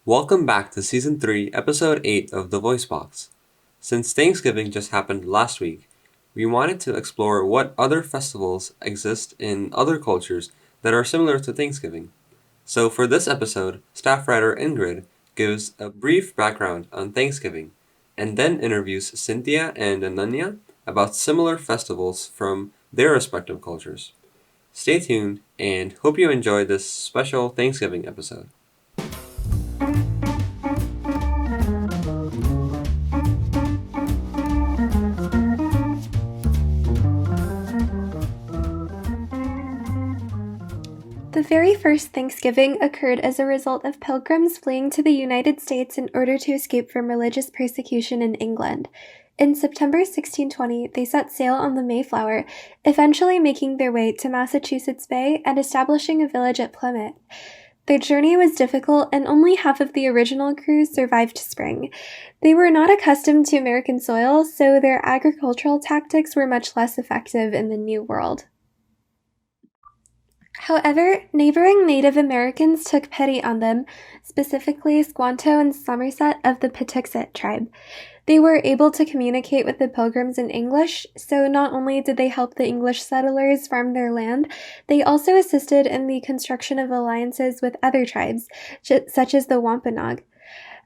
Welcome back to Season 3, Episode 8 of the Voicebox. Since Thanksgiving just happened last week, we wanted to explore what other festivals exist in other cultures that are similar to Thanksgiving. So for this episode, staff writer Ingrid gives a brief background on Thanksgiving and then interviews Cynthia and Ananya about similar festivals from their respective cultures. Stay tuned and hope you enjoy this special Thanksgiving episode. The very first Thanksgiving occurred as a result of pilgrims fleeing to the United States in order to escape from religious persecution in England. In September 1620, they set sail on the Mayflower, eventually making their way to Massachusetts Bay and establishing a village at Plymouth. Their journey was difficult, and only half of the original crew survived spring. They were not accustomed to American soil, so their agricultural tactics were much less effective in the New World. However, neighboring Native Americans took pity on them, specifically Squanto and Somerset of the Patuxet tribe. They were able to communicate with the pilgrims in English, so not only did they help the English settlers farm their land, they also assisted in the construction of alliances with other tribes, such as the Wampanoag.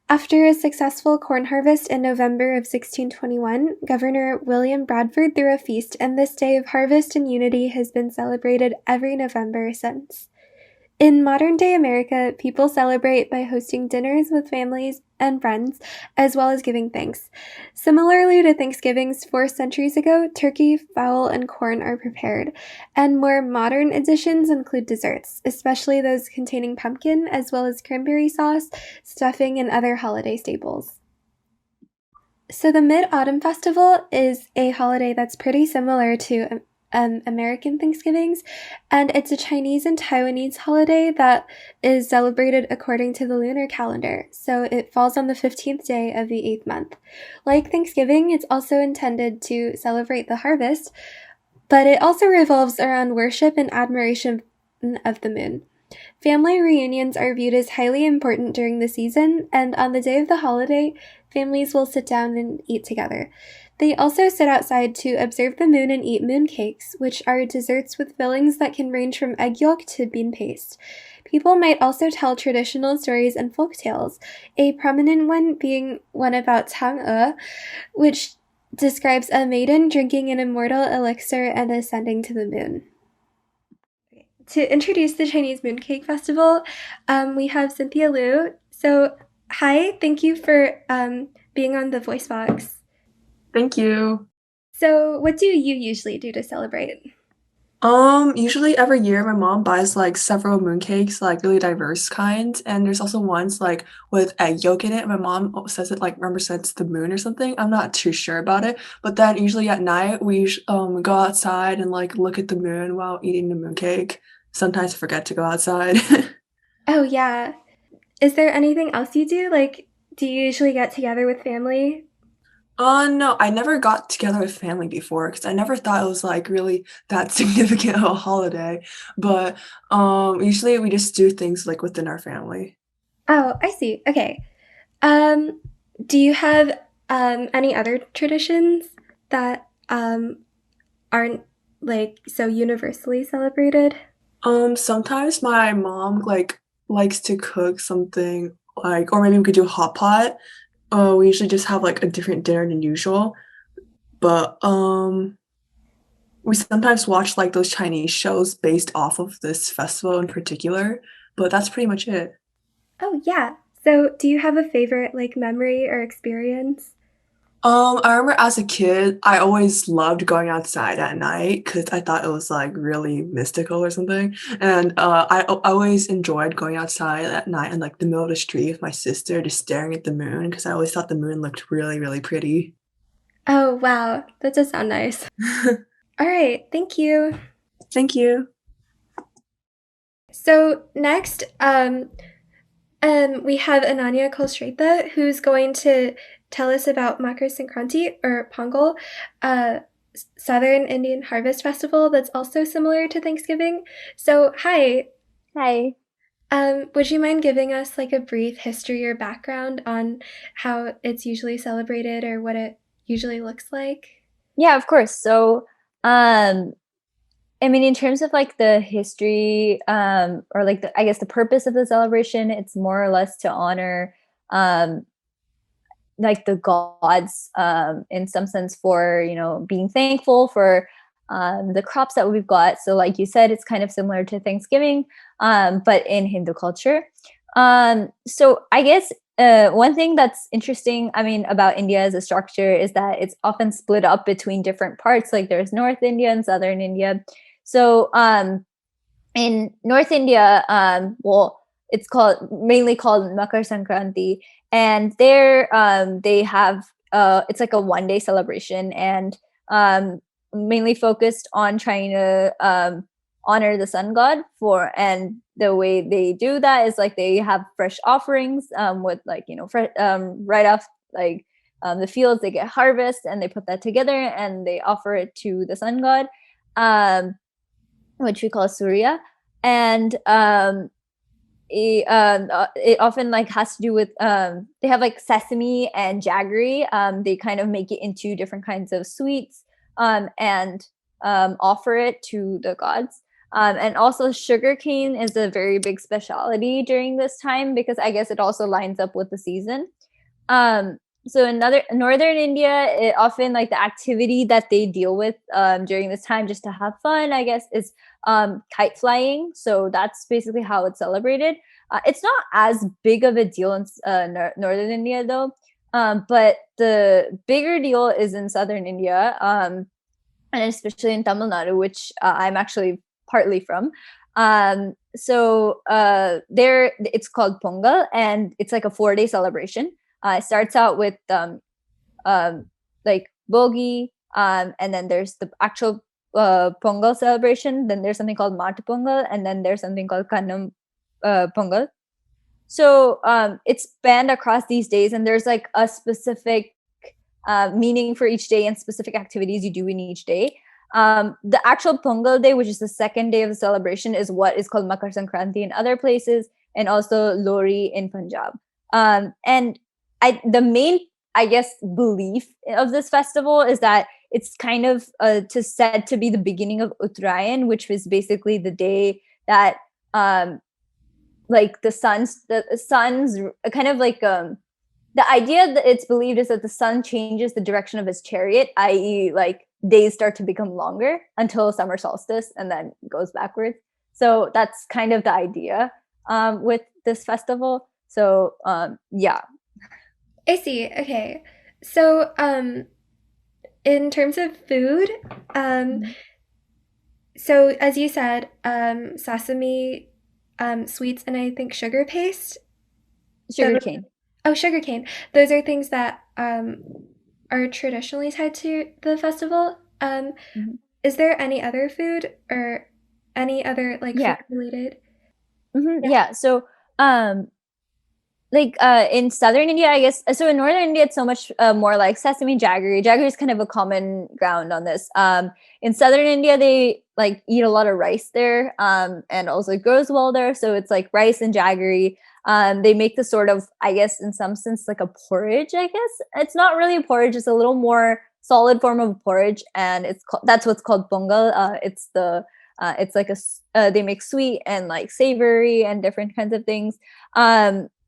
After a successful corn harvest in November of 1621, Governor William Bradford threw a feast, and this day of harvest and unity has been celebrated every November since. In modern-day America, people celebrate by hosting dinners with families and friends, as well as giving thanks. Similarly to Thanksgivings 4 centuries ago, turkey, fowl, and corn are prepared, and more modern additions include desserts, especially those containing pumpkin, as well as cranberry sauce, stuffing, and other holiday staples. So the Mid-Autumn Festival is a holiday that's pretty similar to American Thanksgivings, and it's a Chinese and Taiwanese holiday that is celebrated according to the lunar calendar, so it falls on the 15th day of the 8th month. Like Thanksgiving, it's also intended to celebrate the harvest, but it also revolves around worship and admiration of the moon. Family reunions are viewed as highly important during the season, and on the day of the holiday, families will sit down and eat together. They also sit outside to observe the moon and eat mooncakes, which are desserts with fillings that can range from egg yolk to bean paste. People might also tell traditional stories and folk tales, a prominent one being one about Chang'e, which describes a maiden drinking an immortal elixir and ascending to the moon. To introduce the Chinese Mooncake Festival, we have Cynthia Liu. So, hi, thank you for being on the Voicebox. Thank you. So, what do you usually do to celebrate? Usually every year my mom buys like several mooncakes, like really diverse kinds, and there's also ones like with egg yolk in it. My mom says it like represents the moon or something. I'm not too sure about it, but then usually at night we go outside and like look at the moon while eating the mooncake. Sometimes I forget to go outside. Oh, yeah. Is there anything else you do? Like, do you usually get together with family? No, I never got together with family before because I never thought it was like really that significant of a holiday. But usually we just do things like within our family. Oh, I see. Okay. Um, do you have any other traditions that aren't like so universally celebrated? Sometimes my mom like likes to cook something like, or maybe we could do a hot pot. We usually just have like a different dinner than usual, but we sometimes watch like those Chinese shows based off of this festival in particular, but that's pretty much it. Oh, yeah. So, do you have a favorite like memory or experience? I remember as a kid, I always loved going outside at night because I thought it was like really mystical or something. And I always enjoyed going outside at night in like the middle of the street with my sister, just staring at the moon because I always thought the moon looked really, really pretty. Oh, wow. That does sound nice. All right. Thank you. Thank you. So, next, we have Ananya Kolstreta, who's going to tell us about Makar Sankranti, or Pongal, a Southern Indian harvest festival that's also similar to Thanksgiving. So, hi. Hi. Would you mind giving us like a brief history or background on how it's usually celebrated or what it usually looks like? Yeah, of course. So, I mean, in terms of like the history, or like I guess the purpose of the celebration, it's more or less to honor, um, like the gods, in some sense for, being thankful for, the crops that we've got. So like you said, it's kind of similar to Thanksgiving, but in Hindu culture. So I guess one thing that's interesting, I mean, about India as a structure is that it's often split up between different parts. Like there's North India and Southern India. So in North India, well, it's mainly called Makar Sankranti, and there they have it's like a 1 day celebration, and mainly focused on trying to honor the sun god and the way they do that is like they have fresh offerings with like right off like the fields they get harvest and they put that together and they offer it to the sun god, which we call Surya. And it often like has to do with they have like sesame and jaggery. They kind of make it into different kinds of sweets, and offer it to the gods. And also sugarcane is a very big specialty during this time because I guess it also lines up with the season. So in northern India, it often like the activity that they deal with during this time just to have fun, I guess, is kite flying. So that's basically how it's celebrated. It's not as big of a deal in northern India though, but the bigger deal is in southern India, and especially in Tamil Nadu, which I'm actually partly from. So there, it's called Pongal, and it's like a 4 day celebration. It starts out with like bogi, and then there's the actual Pongal celebration. Then there's something called Matu Pongal, and then there's something called Kannam Pongal. So it's spanned across these days, and there's like a specific meaning for each day and specific activities you do in each day. The actual Pongal day, which is the second day of the celebration, is what is called Makar Sankranti in other places, and also Lohri in Punjab. And the main, I guess, belief of this festival is that it's kind of said to be the beginning of Uttarayan, which was basically the day that like the sun's kind of like the idea that it's believed is that the sun changes the direction of his chariot, i.e. like days start to become longer until summer solstice and then goes backwards. So that's kind of the idea with this festival. So yeah. I see. Okay. So, in terms of food, so as you said, sesame, sweets, and I think sugar paste. Sugarcane. Sugarcane. Those are things that are traditionally tied to the festival. Is there any other food or any other like food related? Yeah. So like in southern India, I guess. So in northern India, it's so much more like sesame jaggery. Jaggery is kind of a common ground on this. In southern India, they like eat a lot of rice there, and also it grows well there. So it's like rice and jaggery. They make the sort of, I guess, in some sense, like a porridge. I guess it's not really a porridge; it's a little more solid form of porridge, and that's what's called pongal. It's like they make sweet and like savory and different kinds of things.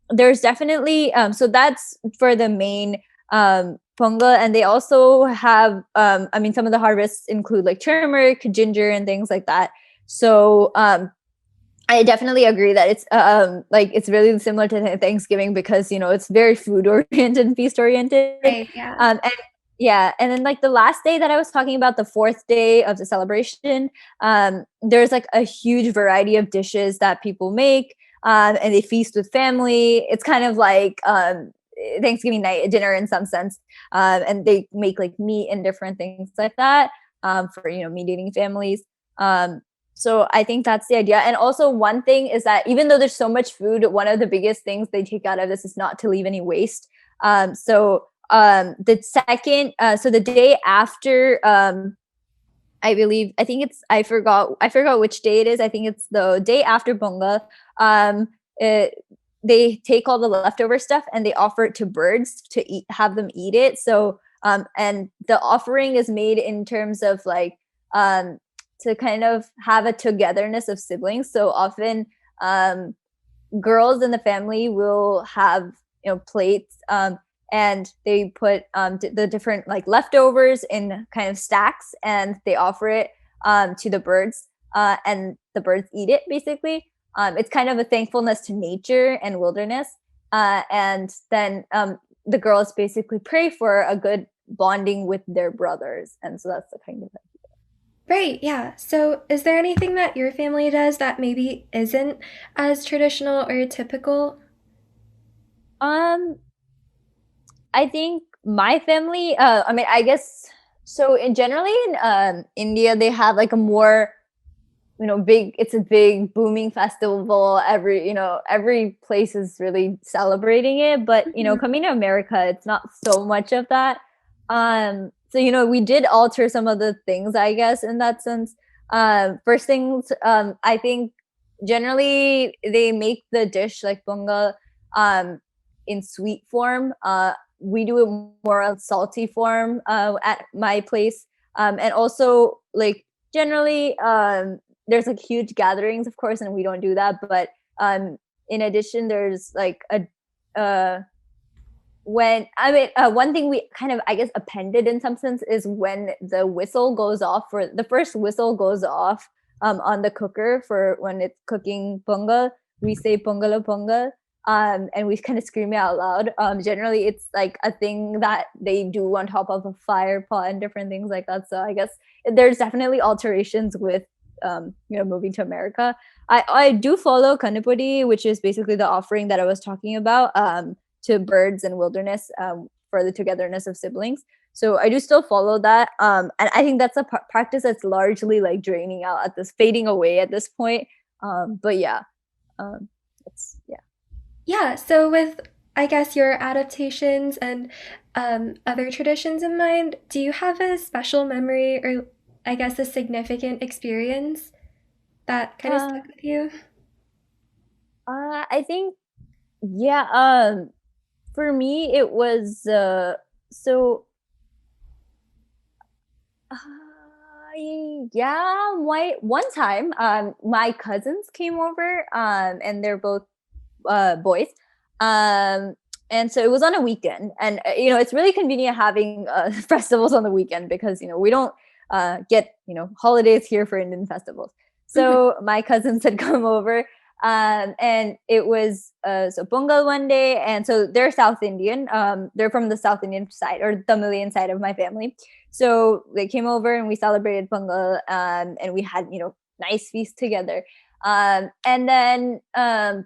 There's definitely so that's for the main pongal, and they also have I mean, some of the harvests include like turmeric, ginger, and things like that. So I definitely agree that it's like it's really similar to Thanksgiving because it's very food oriented and feast oriented. Right, yeah. And then like the last day that I was talking about, the fourth day of the celebration, there's like a huge variety of dishes that people make. And they feast with family. It's kind of like Thanksgiving night dinner in some sense. And they make like meat and different things like that for meat eating families. So I think that's the idea. And also one thing is that even though there's so much food, one of the biggest things they take out of this is not to leave any waste. So the second, so the day after, I forgot which day it is. I think it's the day after Pongal. they take all the leftover stuff and they offer it to birds to eat, have them eat it. So and the offering is made in terms of like to kind of have a togetherness of siblings. So often girls in the family will have plates, and they put the different like leftovers in kind of stacks, and they offer it to the birds, and the birds eat it basically. It's kind of a thankfulness to nature and wilderness, and then the girls basically pray for a good bonding with their brothers, and so that's the kind of Right, yeah. So, is there anything that your family does that maybe isn't as traditional or typical? um I think my family, I mean, I guess so. In generally in India, they have like a more big. It's a big booming festival. Every place is really celebrating it. But Mhm. coming to America, it's not so much of that. So we did alter some of the things, I guess, in that sense. First things, I think generally they make the dish like bunga in sweet form. We do it more on salty form at my place, and also like generally there's like huge gatherings, of course, and we don't do that. But in addition, there's like a when I mean one thing we kind of I guess appended in some sense is when the whistle goes off, for the first whistle goes off on the cooker for when it's cooking pongal, we say pongalo pongal, and we kind of scream it out loud. Generally it's like a thing that they do on top of a fire pot and different things like that. So I guess there's definitely alterations with moving to America. I do follow kanipudi, which is basically the offering that I was talking about, to birds and wilderness, for the togetherness of siblings. So I do still follow that, and I think that's a practice that's largely like draining out at this, fading away at this point. But yeah, it's yeah. Yeah, so with, I guess, your adaptations and other traditions in mind, do you have a special memory or, I guess, a significant experience that kind of Uh, stuck with you? I think yeah. For me, it was so. Yeah, one time, my cousins came over, and they're both boys, um, and so it was on a weekend, and it's really convenient having festivals on the weekend because we don't get holidays here for Indian festivals. Mhm. So my cousins had come over, and it was so Pongal one day, and so they're South Indian. They're from the South Indian side or Tamilian side of my family. So they came over and we celebrated Pongal, and we had nice feast together. And then the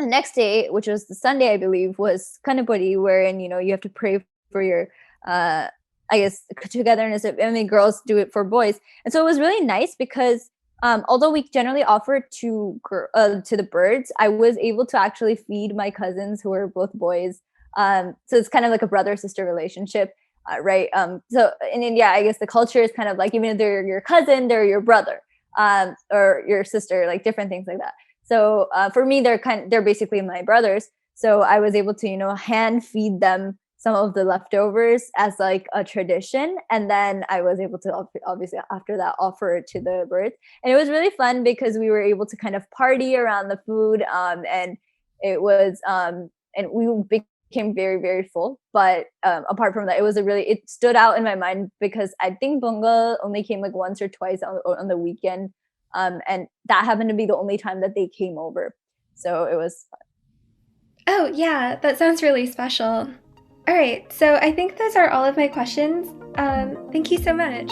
next day, which was the Sunday, I believe, was Kanapuri, wherein you have to pray for your I guess togetherness. I mean, girls do it for boys, and so it was really nice because although we generally offer to the birds, I was able to actually feed my cousins who were both boys. So it's kind of like a brother sister relationship, right? So in India, I guess the culture is kind of like, even if they're your cousin, they're your brother, or your sister, like different things like that. So for me, they're basically my brothers. So I was able to hand feed them some of the leftovers as like a tradition, and then I was able to obviously after that offer it to the birds, and it was really fun because we were able to kind of party around the food, and it was and we became very very full. But apart from that, it stood out in my mind because I think Bunga only came like once or twice on the weekend, and that happened to be the only time that they came over. So it was Oh, yeah, that sounds really special. All right, so I think those are all of my questions. Thank you so much.